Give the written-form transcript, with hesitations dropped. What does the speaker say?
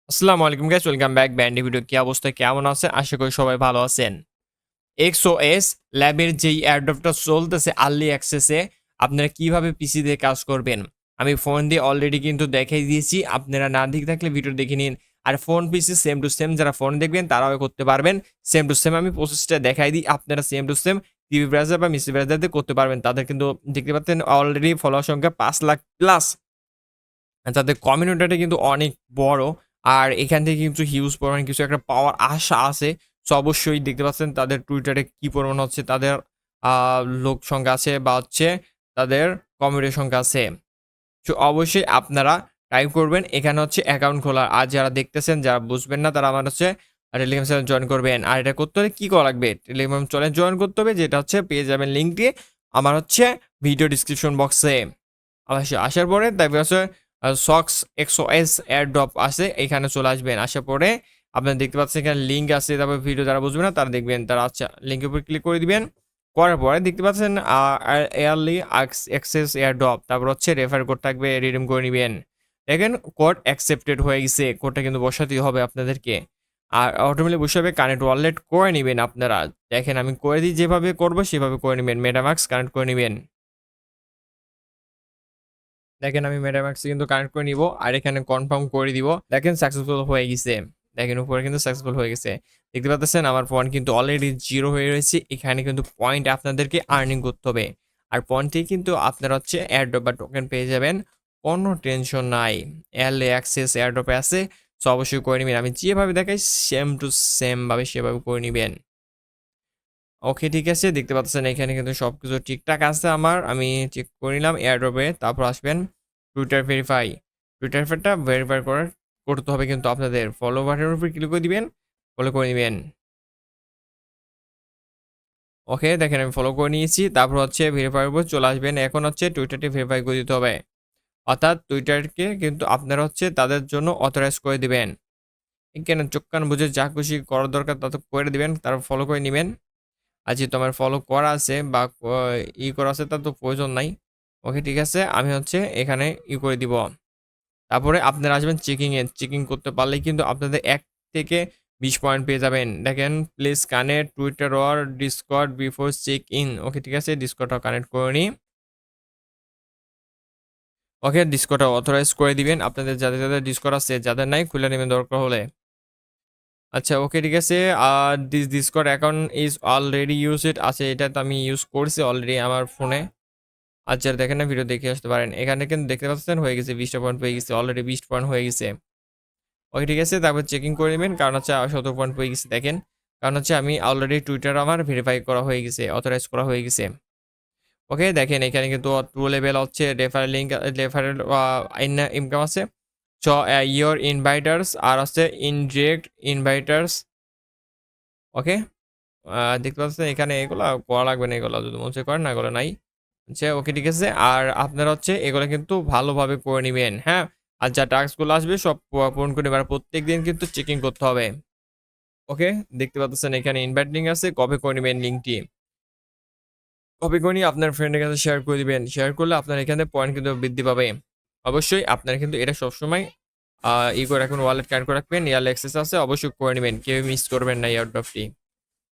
আসসালামু আলাইকুম guys, welcome back ব্যান্ডি ভিডিও। কি অবস্থা, কেমন আছেন? আশা করি সবাই ভালো আছেন। এক্সওএস ল্যাবের যেই এয়ারড্রপটা চলতেছে আর্লি অ্যাক্সেসে, আপনারা কিভাবে পিসি দিয়ে কাজ করবেন আমি ফোন দিয়ে অলরেডি কিন্তু দেখাই দিয়েছি। আপনারা না দেখে থাকলে ভিডিও দেখে নিন। আর phone PC same to same, যারা ফোন দেখবেন তারাও করতে পারবেন। সেম টু সেম আমি প্রসেসটা দেখাই দিই, আপনারা same to same TV browser বা মিসি ব্রাউজার দিয়ে করতে পারবেন। তাদের কিন্তু দেখতে পাচ্ছেন অলরেডি ফলোয়ার সংখ্যা 5 লাখ প্লাস। তাদের কমিউনিটিটা কিন্তু অনেক বড়। আর এখান থেকে কিন্তু হিউজ পরিমাণ কিছু একটা পাওয়ার আশা আছে। সো অবশ্যই দেখতে পাচ্ছেন তাদের টুইটারে কি পরিমাণ হচ্ছে তাদের আ লোক সংখ্যা আছে বা হচ্ছে তাদের কমিউনিটি সংখ্যা আছে। সো অবশ্যই আপনারা টাইপ করবেন। এখানে হচ্ছে অ্যাকাউন্ট খোলা। আর যারা দেখতেছেন, যারা বুঝবেন না তারা আমার হচ্ছে টেলিগ্রাম চ্যানেল জয়েন করবেন। আর এটা করতে হলে কি করা লাগবে? টেলিগ্রাম চ্যানেল জয়েন করতে হবে, যেটা হচ্ছে পেয়ে যাবেন লিঙ্কটি আমার হচ্ছে ভিডিও ডিসক্রিপশন বক্সে। আসার পরে তারপরে হচ্ছে সক্স এক্সওএস এয়ারড্রপ আছে, এখানে চলে আসবেন। আসার পরে আপনারা দেখতে পাচ্ছেন এখানে লিঙ্ক আছে। তারপর ভিডিও যারা বুঝবে না তারা দেখবেন, তারা আচ্ছা লিঙ্কের উপর ক্লিক করে দিবেন। করার পরে দেখতে পাচ্ছেন এয়ারলি অ্যাক্সেস এয়ারড্রপ, তারপর হচ্ছে রেফার কোড থাকবে, রিডিম করে নিবেন। দেখেন কোড অ্যাকসেপ্টেড হয়ে গেছে। কোডটা কিন্তু বসাতেই হবে আপনাদেরকে। আর অটোমেটিক বসে হবে, কানেক্ট ওয়ালেট করে নিবেন আপনারা। দেখেন আমি করে দিই, যেভাবে করবো সেভাবে করে নিবেন। মেটামাক্স কানেক্ট করে নিবেন। দেখেন আমি মেটামাক্স কিন্তু কানেক্ট করে নিব আর এখানে কনফার্ম করে দিব। দেখেন সাকসেসফুল হয়ে গেছে। দেখেন উপরে কিন্তু সাকসেসফুল হয়ে গেছে। দেখতে পাচ্ছেন আমার পয়েন্ট কিন্তু অলরেডি 0 হয়ে রয়েছে। এখানে কিন্তু পয়েন্ট আপনাদেরকে আর্নিং করতে হবে। আর পয়েন্টে কিন্তু আপনারা হচ্ছে এয়ারড্রপ বা টোকেন পেয়ে যাবেন। কোনো টেনশন নাই। এয়ারলি অ্যাক্সেস এয়ারড্রপে আছে। সো অবশ্যই করে নিবেন। আমি যেভাবে দেখাই সেম টু সেম ভাবে সেভাবে করে নিবেন। ওকে, ঠিক আছে। দেখতে পাচ্ছেন এখানে কিন্তু সবকিছু ঠিকঠাক আছে আমার। আমি চেক করে নিলাম এয়ারড্রপে। তারপর আসবেন টুইটার ভেরিফাই। টুইটার ভেরিফাইটা ভেরিফাই করতে হবে কিন্তু আপনাদের। ফলো বাটনের উপর ক্লিক করে দিবেন, ফলো করে নিবেন। ওকে, দেখেন আমি ফলো করে নিয়েছি। তারপর হচ্ছে ভেরিফাইয়ের উপর চলে আসবেন। এখন হচ্ছে টুইটারটি ভেরিফাই করে দিতে হবে। অর্থাৎ টুইটারকে কিন্তু আপনারা হচ্ছে তাদের জন্য অথরাইজ করে দিবেন। এখানে চোখ কান বুঝে যা খুশি করার দরকার তত করে দিবেন, তারপর ফলো করে নিবেন। আর যেহেতু আমার ফলো করা আছে বা করা আছে তার তো প্রয়োজন নাই। ওকে, ঠিক আছে। আমি হচ্ছে এখানে করে দিব। তারপরে আপনারা আসবেন চেকিংয়ে। চেকিং করতে পারলেই কিন্তু আপনাদের ১ থেকে ২০ পয়েন্ট পেয়ে যাবেন। দেখেন please connect Twitter or Discord before check in. Okay, ঠিক আছে। ডিসকর্ডটা কানেক্ট করে নিই। ওকে, ডিসকর্ডটা অথরাইজ করে দিবেন। আপনাদের যাদের ডিসকর্ড আছে, যাদের নাই খুলে নেবেন দরকার হলে। আচ্ছা, ওকে, ঠিক আছে। This Discord account is already used আছে, এটা তো আমি ইউজ করছি অলরেডি আমার ফোনে। আর যারা দেখেন না ভিডিও দেখে আসতে পারেন। এখানে কিন্তু দেখতে পাচ্ছেন হয়ে গেছে 20টা পয়েন্ট পেয়ে গেছে। অলরেডি 20 পয়েন্ট হয়ে গেছে। ওকে, ঠিক আছে। তারপর চেকিং করে নেবেন, কারণ হচ্ছে 17 পয়েন্ট পেয়ে গেছে। দেখেন কারণ হচ্ছে আমি অলরেডি টুইটার আমার ভেরিফাই করা হয়ে গেছে, অথরাইজ করা হয়ে গেছে। ওকে, দেখেন এখানে কিন্তু 2 লেভেল হচ্ছে রেফারেল লিঙ্ক, রেফারেল ইনকাম আছে। সো ইয়োর ইনভাইটার্স আর হচ্ছে ইনডিরেক্ট ইনভাইটার্স। ওকে, দেখতে পাচ্ছেন এখানে এগুলা করা লাগবে না, এগুলো যদি মনে করেন না, এগুলো নাই। আচ্ছা, ওকে, ঠিক আছে। আর আপনারা হচ্ছে এগুলো কিন্তু ভালোভাবে করে নিবেন, হ্যাঁ? আর যা টাস্কগুলো আসবে সব পূরণ করে নিবেন। আর প্রত্যেকদিন কিন্তু চেকিং করতে হবে। ওকে, দেখতে পাচ্ছেন এখানে ইনভাইট লিঙ্ক আছে। কপি করে নিবেন লিঙ্কটি। কপি করে নিয়ে আপনার ফ্রেন্ডের কাছে শেয়ার করে দিবেন। শেয়ার করলে আপনার এখানে পয়েন্ট কিন্তু বৃদ্ধি পাবে। অবশ্যই আপনারা কিন্তু এটা সবসময় করে রাখবেন, ওয়ালেট কানেক্ট করে রাখবেন। ইয়ারলি অ্যাক্সেস আছে, অবশ্যই করে নিবেন। কেউ মিস করবেন না এয়ারড্রপটি।